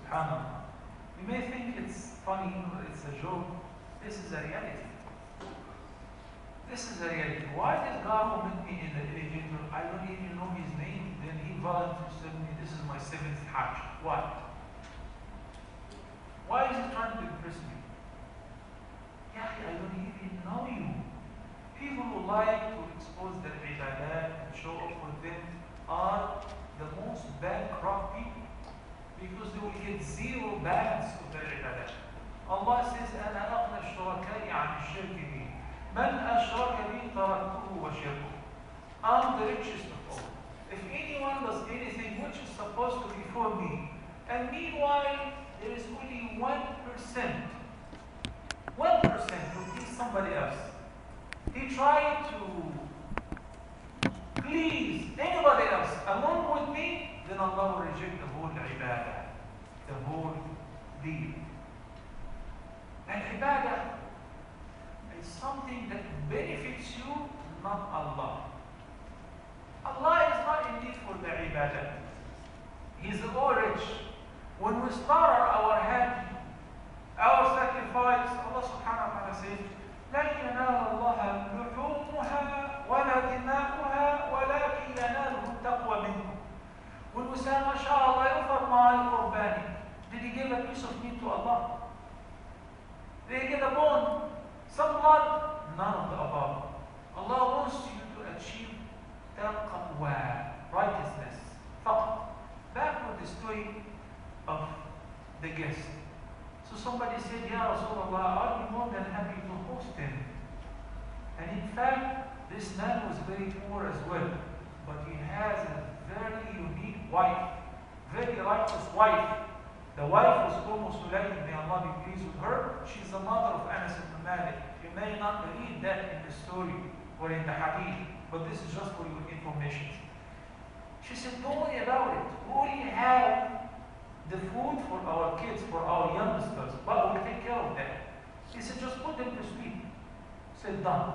Subhanallah. You may think it's funny or it's a joke. This is a reality. This is a reality. Why did God omit me in the elevator? I don't even know his name. Then he volunteered to tell me this is my 7th Hajj. Why? Why is he trying to impress me? Yeah, I don't even know you. People who like to expose their ibadat and show off for them are the most bankrupt people, because they will get 0 balance of their ibadat. Allah says, أَنَا أَغْنَى الشُّرَكَاءِ عَنِ الشِّرْكِ بِي مَنْ أَشْرَكَ بِي تَرَكْتُهُ وَشِرْكُهُ. I'm the richest of all. If anyone does anything which is supposed to be for me, and meanwhile there is only 1% to please somebody else, he tried to please anybody else along with me, then Allah will reject the whole ibadah, the whole deed. And ibadah is something that benefits you, not Allah. Allah is not in need for the ibadah. He is all rich. When we slaughter our hand, our sacrifice, Allah subhanahu wa ta'ala says, لن ينال الله لحومها ولا دماؤها ولكن يناله التقوى منكم. When we say, MashaAllah, يغفر مع القربان, did he give a piece of meat to Allah? Did he get a bone? Some blood? None of the above. Allah wants you to achieve taqwa, righteousness. Back to the story of the guest. So somebody said, Ya Rasulullah, I'll be more than happy to host him. And in fact, this man was very poor as well, but he has a very unique wife, very righteous wife. The wife was almost Sulaym, may Allah be pleased with her. She's the mother of Anas ibn Malik. You may not read that in the story or in the hadith, but this is just for your information. She said, don't worry about it. We only have the food for our kids, for our youngsters, but we'll take care of that. He said, just put them to sleep. Said, done.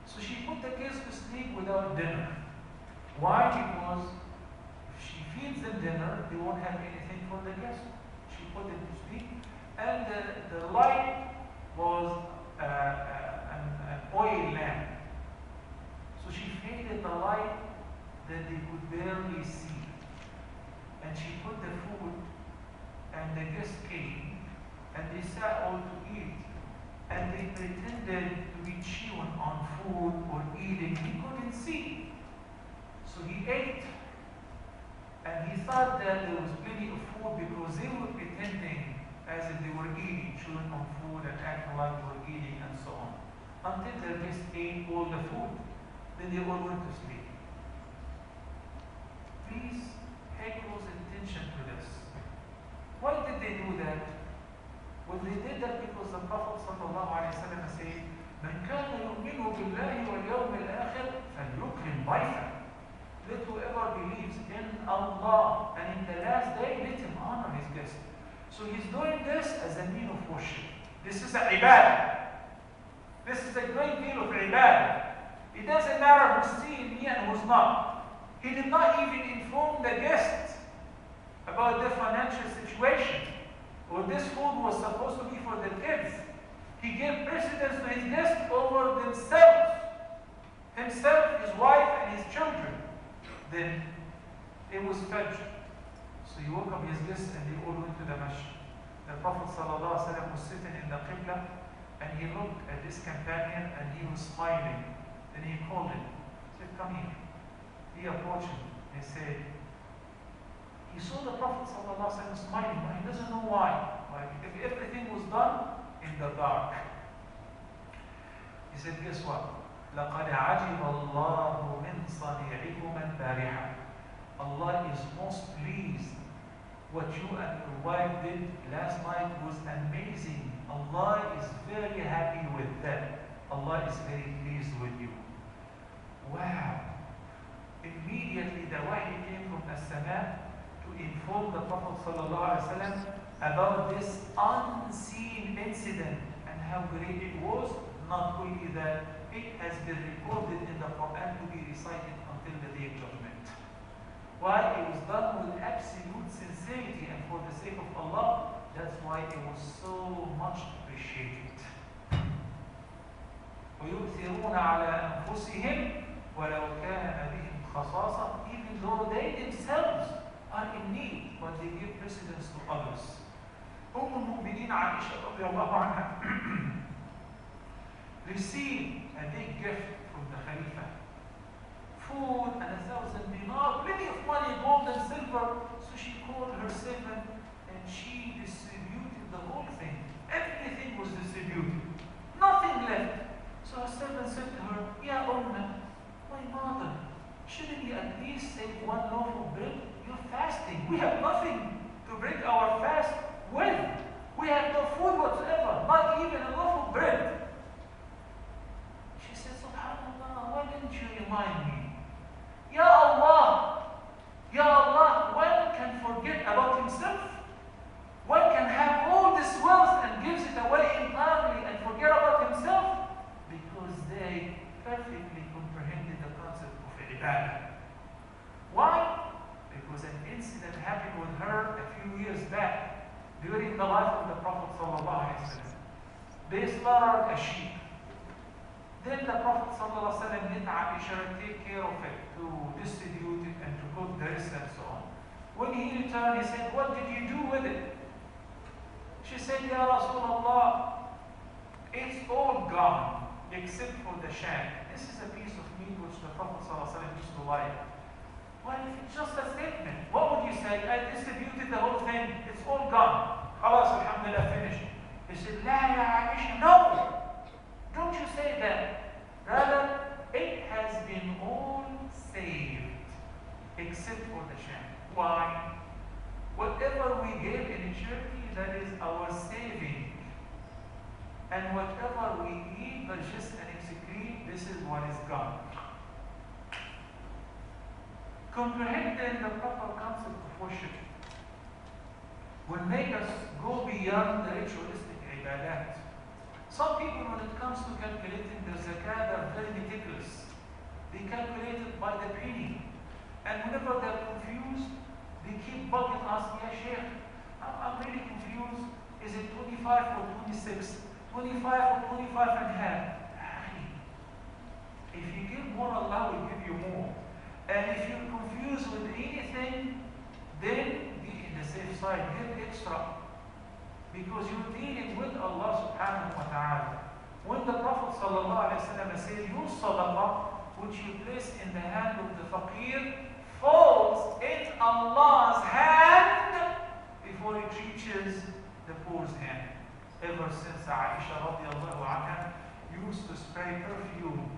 So she put the kids to sleep without dinner. Why? Because if she feeds them dinner, they won't have anything for the guests. She put them to sleep, and the light was an oil lamp. So she faded the light that they could barely see. And she put the food, and the guests came, and they sat all to eat, and they pretended to be chewing on food or eating. He couldn't see. So he ate, and he thought that there was plenty of food because they were pretending as if they were eating, chewing on food and acting like they were eating and so on. Until the guests ate all the food. Then they all went to sleep. Please pay close attention to this. Why did they do that? Well, they did that because the Prophet ﷺ said, من كان يؤمن بالله واليوم الآخر فليكرم ضيفه. Let whoever believes in Allah and in the last day, let him honor his guest. So he's doing this as a mean of worship. This is a ibadah. This is a great deal of ibadah. It doesn't matter who's seeing me and who's not. He did not even inform the guests about their financial situation, or this food was supposed to be for the kids. He gave precedence to his guests over themselves, himself, his wife, and his children. Then it was Fajr. So he woke up his guests and they all went to the masjid. The Prophet ﷺ was sitting in the Qibla, and he looked at this companion and he was smiling. Then he called him. He said, come here. He approached him. He said, he saw the Prophet ﷺ smiling, but he doesn't know why. Like, if everything was done in the dark. He said, guess what? لَقَدْ عَجِبَ اللَّهُ مِنْ صَنِيعِكُمَ الْبَارِحَةِ. Allah is most pleased. What you and your wife did last night was amazing. Allah is very happy with that. Allah is very pleased with you. Wow. Immediately the wahy came from as-sama to inform the Prophet ﷺ about this unseen incident and how great it was. Not only that, it has been recorded in the Quran to be recited until the day of judgment. Why? It was done with absolute sincerity and for the sake of Allah. That's why it was so much appreciated. وَيُؤْثِرُونَ عَلَى أَنفُسِهِمْ وَلَوْ كَانَ بِهِمْ خَصَاصَةٌ, even though they themselves are in need, but they give precedence to others. المؤمنين عائشة رضي الله عنها received a big gift from the Khalifa. Food and 1,000 dinar, plenty of money, gold and silver. So she called her servant and she distributed the whole thing. Everything was distributed. Nothing left. So her servant said to her, Ya Ummah, my mother, shouldn't you at least save one loaf of bread? You're fasting. We have nothing to break our fast with. We have no food whatsoever, not even a loaf of bread. She said, Subhanallah, why didn't you remind me? Ya Allah, one can forget about himself. One can have all this wealth and gives it away entirely and forget about himself because they perfectly comprehended the concept of ibadah. Why? Because an incident happened with her a few years back during the life of the Prophet ﷺ. They slaughtered a sheep. Then the Prophet ﷺ let Aisha take care of it, to distribute it and to cook the rest and so on. When he returned, he said, what did you do with it? She said, Ya Rasulullah, it's all gone except for the shank. This is a piece of meat which the Prophet ﷺ used to like. Well, if it's just a statement, what would you say? I distributed the whole thing, it's all gone. Khalas, alhamdulillah, finished. He said, La ya Aisha, no! Don't you say that. Rather, it has been all saved, except for the shank. Why? Whatever we gave in charity, that is our saving. And whatever we eat, digest and excrete, this is what is gone. Comprehending the proper concept of worship will make us go beyond the ritualistic ibadat. Some people, when it comes to calculating their zakat, are very meticulous. They calculate it by the penny. And whenever they're confused, they keep bugging us, Ya Sheikh, I'm really confused. Is it 25 or 26? 25 or 25 and a half? If you give more, Allah will give you more. And if you're confused with anything, then be in the safe side, give extra. Because you're dealing with Allah subhanahu wa ta'ala. When the Prophet sallallahu alayhi wa sallam said, your sadaqah, which you place in the hand of the faqir, falls in Allah's hand before it reaches the poor's hand. Ever since Aisha radiallahu anha used to spray perfume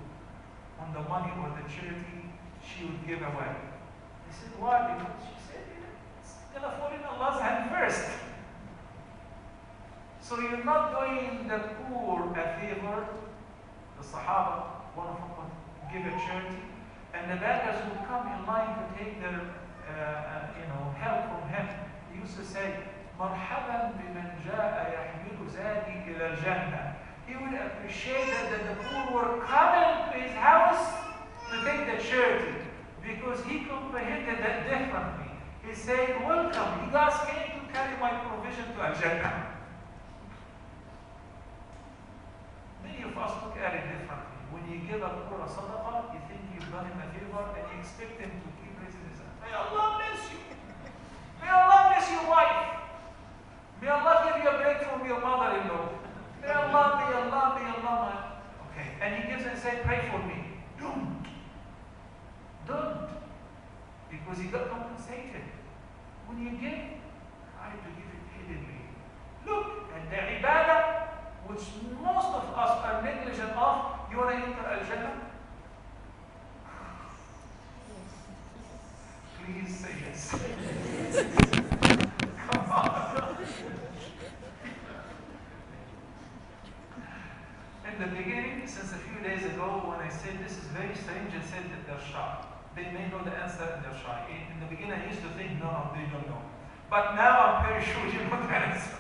on the money or the charity she would give away. He said, why? Because she said, it's going to fall in Allah's hand first. So you're not doing the poor a favor. The Sahaba, one of them would give a charity, and the beggars would come in line to take their help from him. He used to say, مرحبا بمن جاء يحمل زادي إلى الجنة. He would appreciate that the poor were coming to his house to take the charity, because he comprehended that differently. He said, welcome, you guys came to carry my provision to Al-Jannah. Many of us look at it differently. When you give a poor a sadaqah, you think you've done him a favor and you expect him to keep raising his hand. May Allah bless you. May Allah bless your wife. May Allah give you a break from your mother-in-law. May Allah. Okay. And he gives and says, pray for me. Don't. Because he got compensated. When you give, try to give it hiddenly. Look at the ibadah, which most of us are negligent of. You want to enter Al-Jannah? Please say yes. Come on. In the beginning, since a few days ago, when I said this is very strange and said that they're shy, they may know the answer and they're shy. In the beginning, I used to think, no, they don't know. But now I'm very sure you know the answer.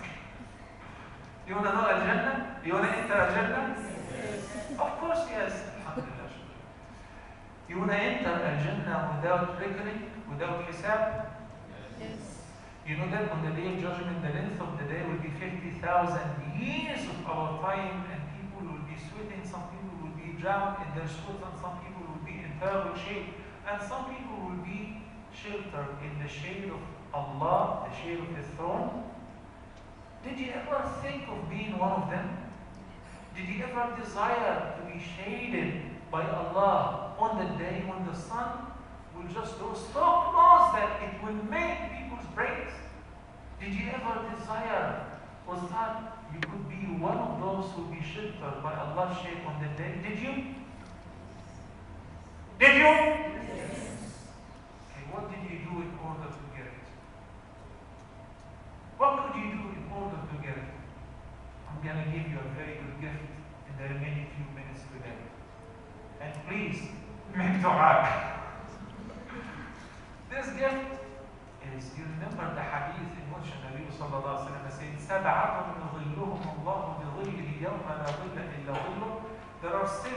You want to know Al-Jannah? You want to enter Al-Jannah? Yes. Of course, yes. Alhamdulillah. You want to enter Al-Jannah without reckoning, without hisab? Yes. You know that on the day of judgment, the length of the day will be 50,000 years of our time, and people will be sweating, some people will be drowned in their sweat, and some people will be in terrible shape, and some people will be sheltered in the shade of Allah, the shade of His throne. Did you ever think of being one of them? Did you ever desire to be shaded by Allah on the day when the sun will just go so close that it will make people's brains? Did you ever desire or thought you could be one of those who will be sheltered by Allah's shade on the day? Did you? Did you? Yes. Okay, what did you do in order to get it? What could you do in order to get it? I'm going to give you a very good gift in the remaining few minutes today. And please, make dua. This gift is, you remember the hadith in which Nabi sallallahu alayhi wa sallam said, سَبْعَةٌ يُظِلُّهُمُ اللَّهُ بِظِلِّهِ يَوْمَ لَا ظِلَّ إِلَّا ظِلُّهُ. There are 7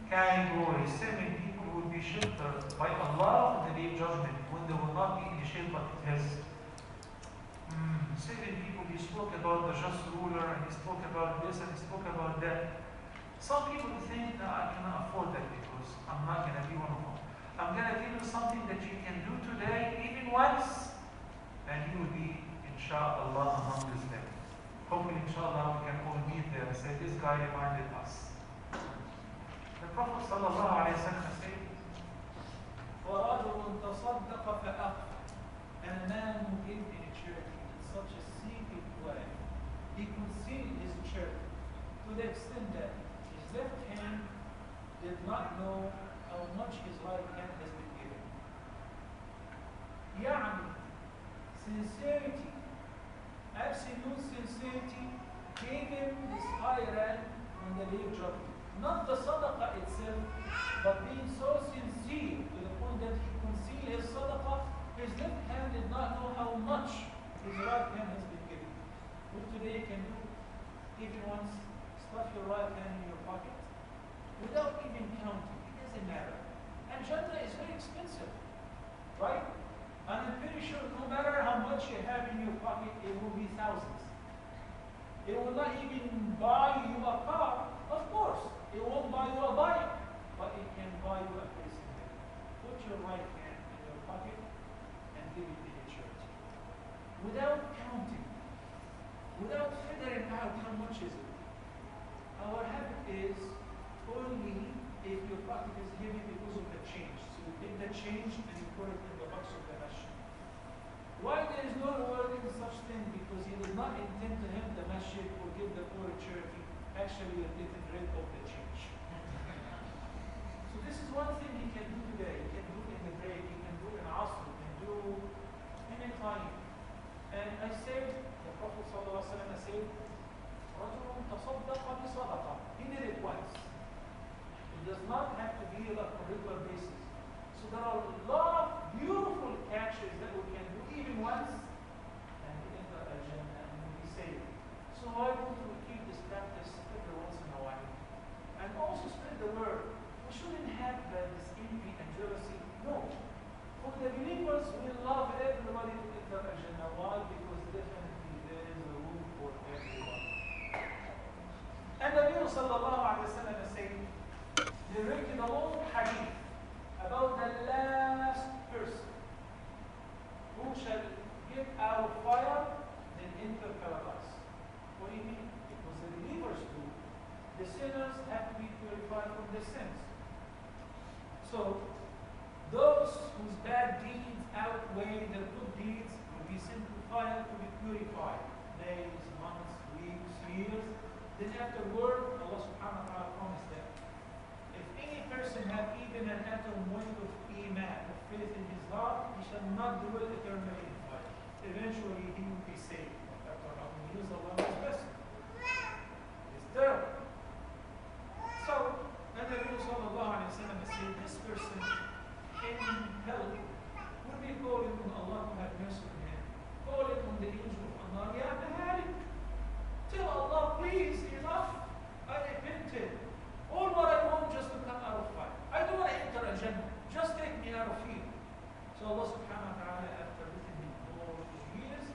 categories, 7 people who will be sheltered by Allah on the day of judgment, when there will not be any shade but His. 7 people, He spoke about the just ruler, and He spoke about this, and He spoke about that. Some people think, no, I cannot afford that because I'm not going to be one of them. I'm going to give you something that you can do today, even once, and you will be, inshallah, among this day. Hopefully, inshallah, we can all meet there and say, this guy reminded us. The Prophet sallallahu alayhi wa sallam said, وَرَجُلٌ تَصَدَّقَ فَأَخْفَى. And a man who gave in a charity in such a secret way, he concealed his charity to the extent that his left hand did not know how much his right hand has been given. يعني, sincerity, absolute sincerity, gave him this high rank on the day of judgment. Not the sadaqah itself, but being so sincere to the point that he concealed his sadaqah, his left hand did not know how much his right hand has been given. What today you can do, even once, stuff your right hand in your pocket without even counting. It doesn't matter. And Jannah is very expensive, right? And I'm pretty sure no matter how much you have in your pocket, it will be thousands. It will not even buy you a car, of course. It won't buy you a bike, but it can buy you a place in heaven. Put your right hand in your pocket and give it to the church. Without counting, without figuring out how much is it. Our habit is only if your pocket is heavy because of the change. So you take the change and you put it in the box of the masjid. Why there is no reward in such thing? Because you did not intend to help the masjid or give the poor charity. Actually, you're getting rid of the change. So this is one thing you can do today. You can do in the break, you can do in Asr, you can do any time. And I said, the Prophet ﷺ said, رَجُلٌ تَصَدَّقَ بِصَدَقَةٍ. He did it once. It does not have to be like on a regular basis. So there are a lot of beautiful actions that we can do even once, and we enter Al-Jannah and we be saved. So why don't we keep this practice every once in a while? And also spread the word. We shouldn't have this envy and jealousy. No. For the believers, we love everybody to enter Al-Jannah. Why? Because definitely there is a room for everyone. And the Nabi sallallahu alayhi wa sallam said, narrated a long hadith about the last person who shall get out of fire and enter paradise. What do you mean? Because the believers do. The sinners have to be purified from their sins. So, those whose bad deeds outweigh their good deeds will be sent to fire to be purified. Days, months, weeks, years. Then afterward, Allah subhanahu wa ta'ala promised them. If any person have even an atom weight of iman, of faith in his heart, he shall not dwell eternally in fire. Eventually, he will be saved. After Allah, he use Allah's blessing. It's terrible. So, and the Nabi sallallahu alayhi wa sallam said, this person in hell will be calling on Allah to have mercy on him, calling on the angel of Allah, Ya Mahalik, tell Allah, please, enough, I repented. All what I want just to come out of fire. I don't want to enter a Jannah. Just take me out of here. So Allah subhanahu wa ta'ala, after letting him all those years,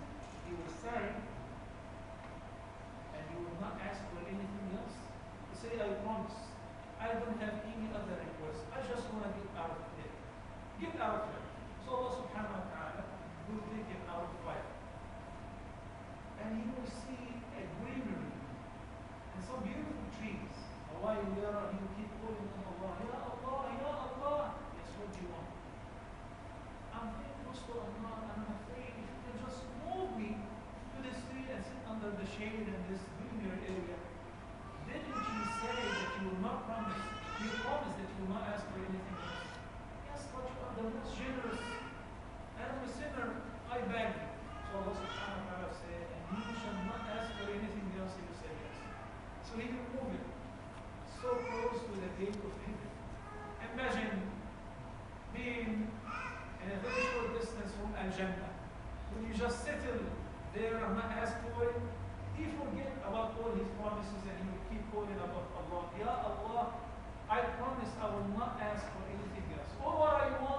will not ask for it, he forget about all his promises and he will keep calling about Allah. Ya Allah, I promise I will not ask for anything else. All what I want